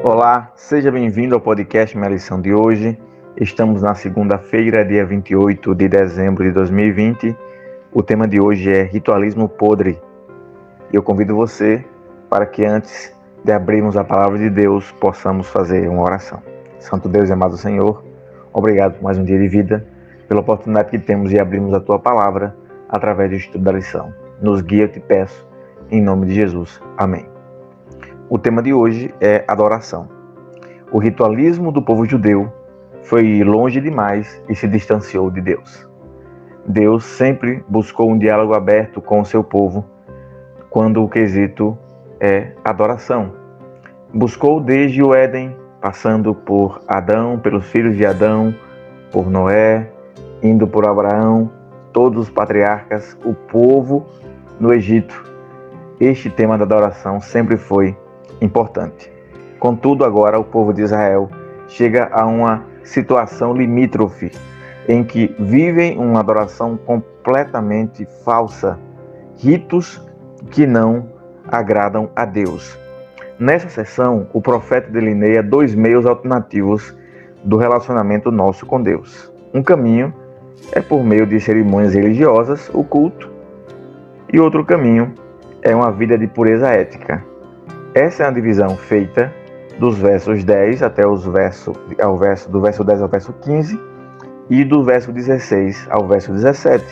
Olá, seja bem-vindo ao podcast Minha Lição de hoje. Estamos na segunda-feira, dia 28 de dezembro de 2020. O tema de hoje é ritualismo podre. E eu convido você para que antes de abrirmos a palavra de Deus, possamos fazer uma oração. Santo Deus e amado Senhor, obrigado por mais um dia de vida, pela oportunidade que temos de abrirmos a Tua palavra através do estudo da lição. Nos guia, eu te peço, em nome de Jesus. Amém. O tema de hoje é adoração. O ritualismo do povo judeu foi longe demais e se distanciou de Deus. Deus sempre buscou um diálogo aberto com o seu povo quando o quesito é adoração. Buscou desde o Éden, passando por Adão, pelos filhos de Adão, por Noé, indo por Abraão, todos os patriarcas, o povo no Egito. Este tema da adoração sempre foi importante. Contudo, agora o povo de Israel chega a uma situação limítrofe em que vivem uma adoração completamente falsa, ritos que não agradam a Deus. Nessa sessão, o profeta delineia dois meios alternativos do relacionamento nosso com Deus. Um caminho é por meio de cerimônias religiosas, o culto, e outro caminho é uma vida de pureza ética. Essa é a divisão feita dos versos 10 até do verso 10 ao verso 15 e do verso 16 ao verso 17.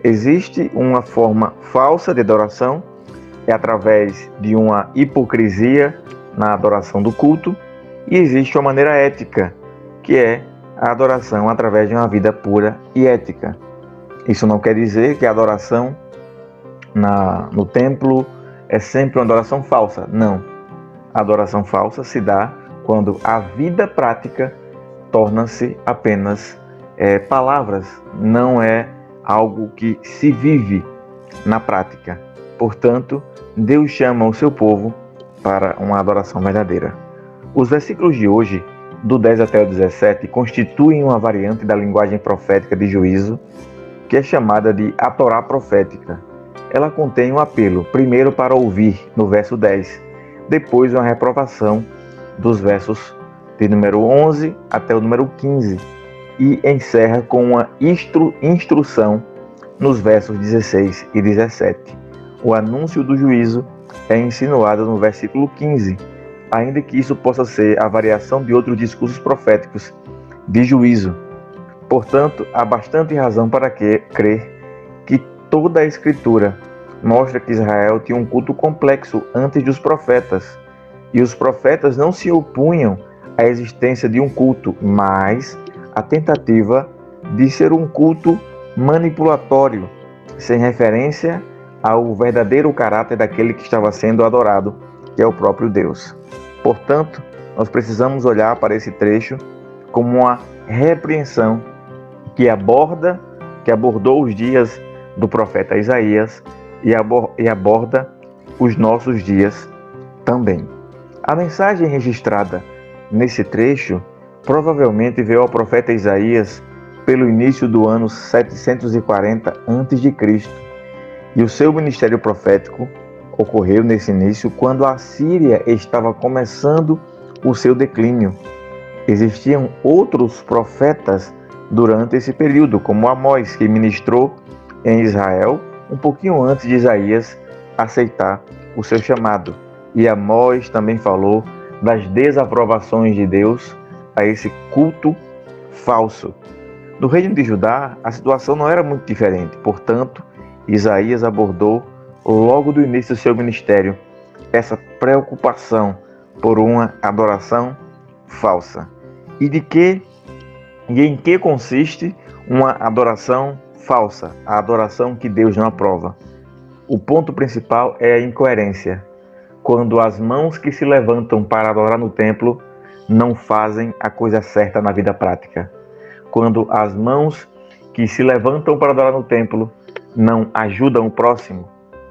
Existe uma forma falsa de adoração, é através de uma hipocrisia na adoração do culto, e existe uma maneira ética, que é a adoração através de uma vida pura e ética. Isso não quer dizer que a adoração no templo é sempre uma adoração falsa. Não. A adoração falsa se dá quando a vida prática torna-se apenas palavras, não é algo que se vive na prática. Portanto, Deus chama o seu povo para uma adoração verdadeira. Os versículos de hoje, do 10 até o 17, constituem uma variante da linguagem profética de juízo, que é chamada de a Torá profética. Ela contém um apelo, primeiro para ouvir, no verso 10, depois uma reprovação dos versos de número 11 até o número 15, e encerra com uma instrução nos versos 16 e 17. O anúncio do juízo é insinuado no versículo 15, ainda que isso possa ser a variação de outros discursos proféticos de juízo. Portanto, há bastante razão para crer que toda a Escritura mostra que Israel tinha um culto complexo antes dos profetas, e os profetas não se opunham à existência de um culto, mas a tentativa de ser um culto manipulatório, sem referência ao verdadeiro caráter daquele que estava sendo adorado, que é o próprio Deus. Portanto, nós precisamos olhar para esse trecho como uma repreensão que abordou os dias do profeta Isaías e aborda os nossos dias também. A mensagem registrada nesse trecho provavelmente veio ao profeta Isaías pelo início do ano 740 a.C., e o seu ministério profético ocorreu nesse início quando a Síria estava começando o seu declínio. Existiam outros profetas durante esse período, como Amós, que ministrou em Israel um pouquinho antes de Isaías aceitar o seu chamado. E Amós também falou das desaprovações de Deus a esse culto falso. No reino de Judá, a situação não era muito diferente. Portanto, Isaías abordou logo do início do seu ministério essa preocupação por uma adoração falsa. E em que consiste uma adoração falsa? A adoração que Deus não aprova. O ponto principal é a incoerência. Quando as mãos que se levantam para adorar no templo não fazem a coisa certa na vida prática. Quando as mãos que se levantam para adorar no templo não ajudam o próximo,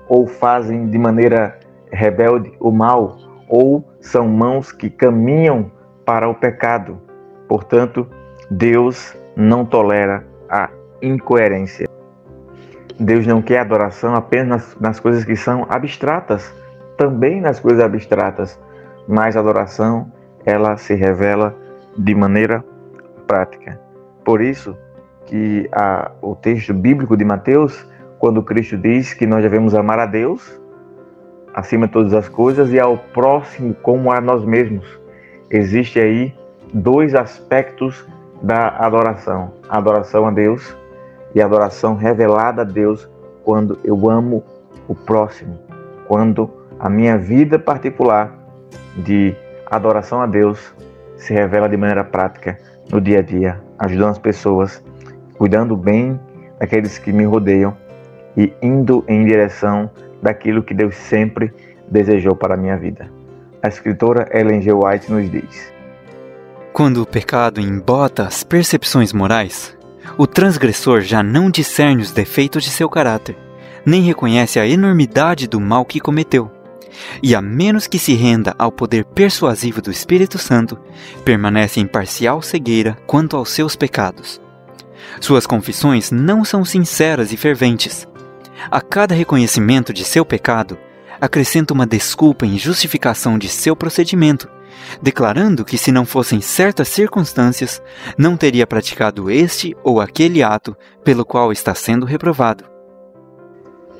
ou fazem de maneira rebelde o mal, ou são mãos que caminham para o pecado. Portanto, Deus não tolera a incoerência. Deus não quer adoração apenas nas coisas que são abstratas, também nas coisas abstratas, mas adoração ela se revela de maneira prática. Por isso que o texto bíblico de Mateus, quando Cristo diz que nós devemos amar a Deus acima de todas as coisas e ao próximo como a nós mesmos. Existe aí dois aspectos da adoração: a adoração a Deus e a adoração revelada a Deus quando eu amo o próximo, quando a minha vida particular de adoração a Deus se revela de maneira prática no dia a dia, ajudando as pessoas, cuidando bem daqueles que me rodeiam e indo em direção daquilo que Deus sempre desejou para a minha vida. A escritora Ellen G. White nos diz: quando o pecado embota as percepções morais, o transgressor já não discerne os defeitos de seu caráter, nem reconhece a enormidade do mal que cometeu, e a menos que se renda ao poder persuasivo do Espírito Santo, permanece em parcial cegueira quanto aos seus pecados. Suas confissões não são sinceras e ferventes. A cada reconhecimento de seu pecado, acrescenta uma desculpa em justificação de seu procedimento, declarando que se não fossem certas circunstâncias, não teria praticado este ou aquele ato pelo qual está sendo reprovado.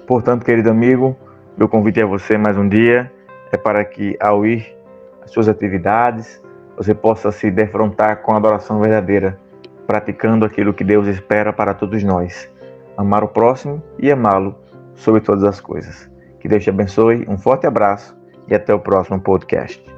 Portanto, querido amigo, meu convite a você mais um dia é para que, ao ir às suas atividades, você possa se defrontar com a adoração verdadeira, praticando aquilo que Deus espera para todos nós: amar o próximo e amá-lo sobre todas as coisas. Que Deus te abençoe, um forte abraço e até o próximo podcast.